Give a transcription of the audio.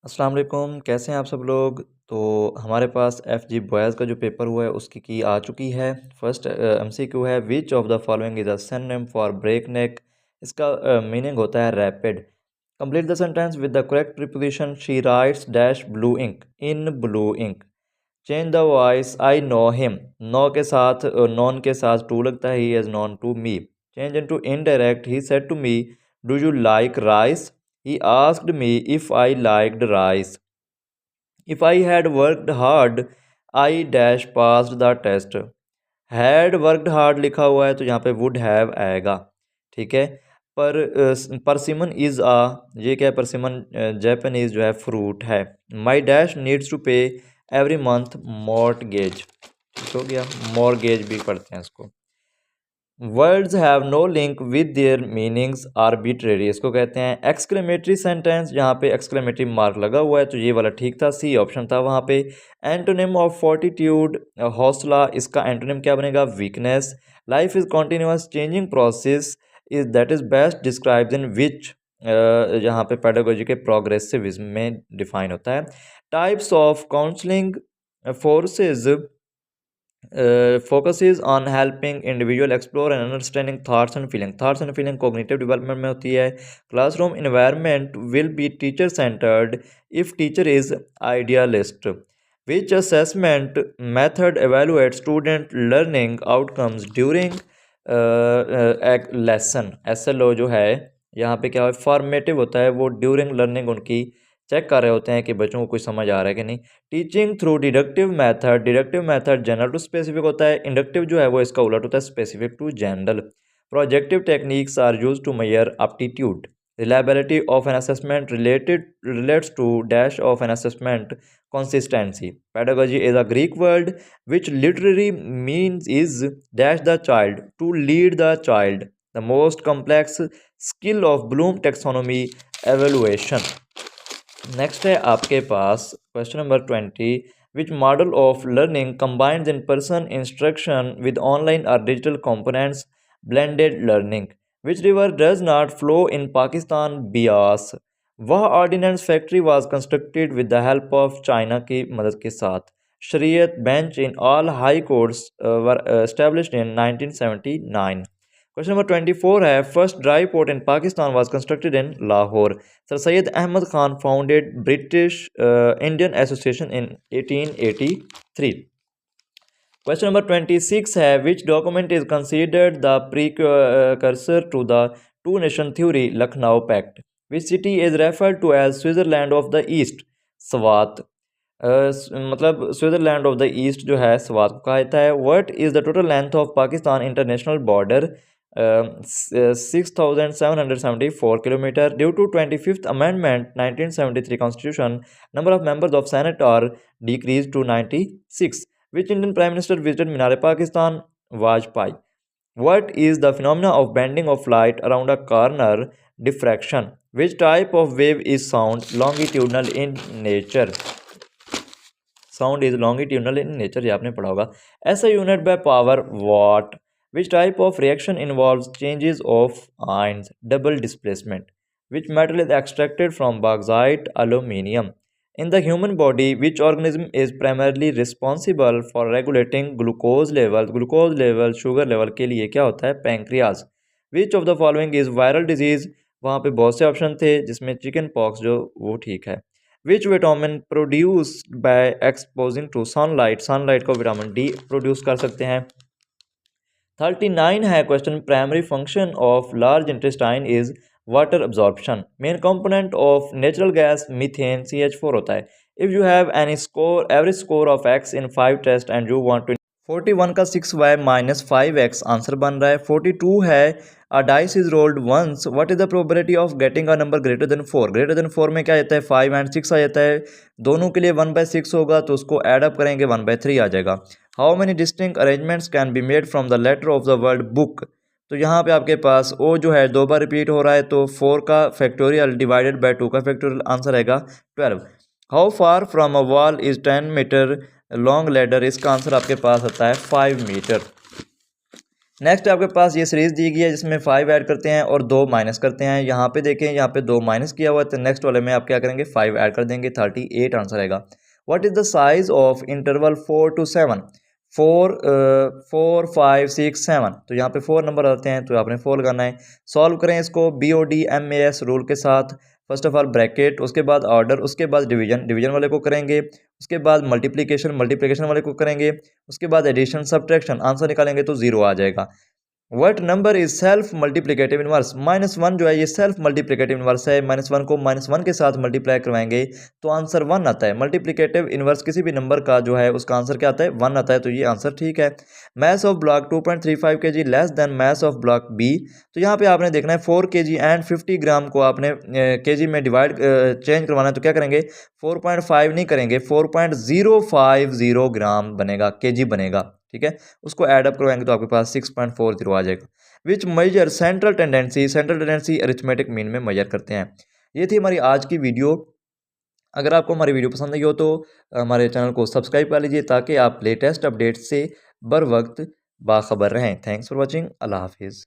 अस्सलाम वालेकुम, कैसे हैं आप सब लोग। तो हमारे पास एफजी बॉयज़ का जो पेपर हुआ है उसकी की आ चुकी है। फर्स्ट एमसीक्यू है, which of the following is a synonym for breakneck. इसका मीनिंग होता है rapid. Complete the sentence with the correct preposition. She writes dash blue ink in blue ink. Change the voice, I know him. Know के साथ known के साथ to लगता है, he is known to me. Change into indirect, he said to me do you like rice. He asked me if I liked rice. If I had worked hard, I dash passed the test. Had worked hard लिखा हुआ है तो यहाँ पे would have आएगा। ठीक है। परसिमन is आ, ये क्या है, परसिमन जापानीज जो है फ्रूट है। My dash needs to pay every month mortgage. ठीक हो गया, मॉर्गेज भी पढ़ते हैं इसको। Words have no link with their meanings arbitrary, इसको कहते हैं एक्सक्लेमेटरी सेंटेंस। यहाँ पे एक्सक्लेमेटरी मार्क लगा हुआ है तो ये वाला ठीक था, सी ऑप्शन था वहाँ पे। एंटोनिम ऑफ फोर्टिट्यूड, हौसला, इसका एंटोनिम क्या बनेगा, weakness. Life is continuous changing process is that is best described in which, यहाँ पे पेडागोजी के प्रोग्रेसिविज्म में डिफाइन होता है। Types of counselling forces focuses on helping individual explore and understanding thoughts and feeling. Thoughts and feeling cognitive development में होती है। Classroom environment will be teacher centered if teacher is idealist. Which assessment method evaluates student learning outcomes during lesson? SLO जो है यहाँ पे क्या है, formative होता है, वो ड्यूरिंग लर्निंग उनकी चेक कर रहे होते हैं कि बच्चों को कुछ समझ आ रहा है कि नहीं। Teaching through deductive method, deductive method general to specific होता है, इंडक्टिव जो है वो इसका उलट होता है, specific to general. Projective techniques are use to measure aptitude. Reliability of an assessment relates to dash of an assessment consistency. Pedagogy is a Greek word which literally means is dash the child, to lead the child. The most complex skill of Bloom taxonomy evaluation. Next है आपके पास question number 20, which model of learning combined in person instruction with online और digital components blended learning. Which river does not flow in Pakistan, Beas. वह ordnance factory was constructed with the help of China की मदद के साथ। Shariat bench in all high courts were established in 1979। Question number 24 है, first dry port in Pakistan was constructed in Lahore. Sir Syed Ahmad Khan founded British Indian association in 1883। Question number 26 है, which document is considered the precursor to the two nation theory, Lucknow pact. Which city is referred to as Switzerland of the east, Swat. मतलब Switzerland of the east जो है स्वात को कहा जाता है। What is the total length of Pakistan international border, 6,774 kilometre. Due to 25th amendment 1973 constitution, number of members of senate are decrease to 96। Which Indian prime minister visited Minar Pakistan, Vajpayee. What is the phenomena of bending of light around a corner, diffraction? Which type of wave is sound, longitudinal in nature? Sound is longitudinal in nature, ये आपने पढ़ा होगा। SI unit by power, watt. Which type of reaction involves changes of ions, double displacement? Which metal is extracted from bauxite, aluminium? In the human body, which organism is primarily responsible for regulating glucose level? Glucose level, sugar level के लिए क्या होता है, pancreas. Which of the following is viral disease? वहाँ पे बहुत से option थे जिसमें चिकन पॉक्स जो वो ठीक है। Which vitamin produced by exposing to sunlight? Sunlight को विटामिन डी प्रोड्यूस कर सकते हैं। 39 है question, primary function of large intestine is water absorption. Main component of natural gas methane CH4 होता है। If you have any score average score of x in 5 test and you want to 41 का 6y minus 5x answer बन रहा है। 42 है, a dice is rolled once, what is the probability of getting a number greater than 4। Greater than 4 में क्या आता है, 5 and 6 आ जाता है। दोनों के लिए 1/6 होगा तो उसको ऐड अप करेंगे 1/3 आ जाएगा। How many distinct arrangements can be made from the letter of the word book. तो यहाँ पे आपके पास ओ जो है 2 बार रिपीट हो रहा है तो 4 का फैक्टोरियल डिवाइडेड बाय 2 का फैक्टोरियल, आंसर आएगा 12। How far from a wall is 10 metre long ladder, इसका आंसर आपके पास आता है 5 मीटर। नेक्स्ट आपके पास ये सीरीज़ दी गई है जिसमें 5 ऐड करते हैं और 2 माइनस करते हैं। यहाँ पे देखें, यहाँ पे 2 माइनस किया हुआ है, तो नेक्स्ट वाले में आप क्या करेंगे, 5 ऐड कर देंगे, 38 आंसर आएगा। What is the size of interval 4 to 7? 4 5 6 7, तो यहाँ पे 4 नंबर आते हैं, तो आपने 4 लगाना है। सॉल्व करें इसको BODMAS रूल के साथ। फर्स्ट ऑफ ऑल ब्रैकेट, उसके बाद ऑर्डर, उसके बाद डिवीजन वाले को करेंगे, उसके बाद मल्टीप्लिकेशन वाले को करेंगे, उसके बाद एडिशन सब्ट्रैक्शन, आंसर निकालेंगे तो 0 आ जाएगा। What number is self multiplicative inverse? -1 जो है ये सेल्फ मल्टीप्लिकेटिव इनवर्स है। -1 को -1 के साथ मल्टीप्लाई करवाएंगे तो आंसर 1 आता है। मल्टीप्लिकेटिव इनवर्स किसी भी नंबर का जो है उसका आंसर क्या आता है, 1 आता है, तो ये आंसर ठीक है। Mass of block 2.35 kg less than mass of block B, तो यहाँ पे आपने देखना है 4 kg एंड 50 ग्राम को आपने केजी में डिवाइड चेंज करवाना है, तो क्या करेंगे, 4.5 नहीं करेंगे, 4.050 ग्राम बनेगा, केजी बनेगा, ठीक है। उसको ऐड अप करवाएंगे तो आपके पास 6.40 आ जाएगा। Which measure central tendency arithmetic mean में मेजर करते हैं। ये थी हमारी आज की वीडियो। अगर आपको हमारी वीडियो पसंद आई हो तो हमारे चैनल को सब्सक्राइब कर लीजिए ताकि आप लेटेस्ट अपडेट्स से बर वक्त बाखबर रहें। Thanks for watching. अल्लाह हाफिज़।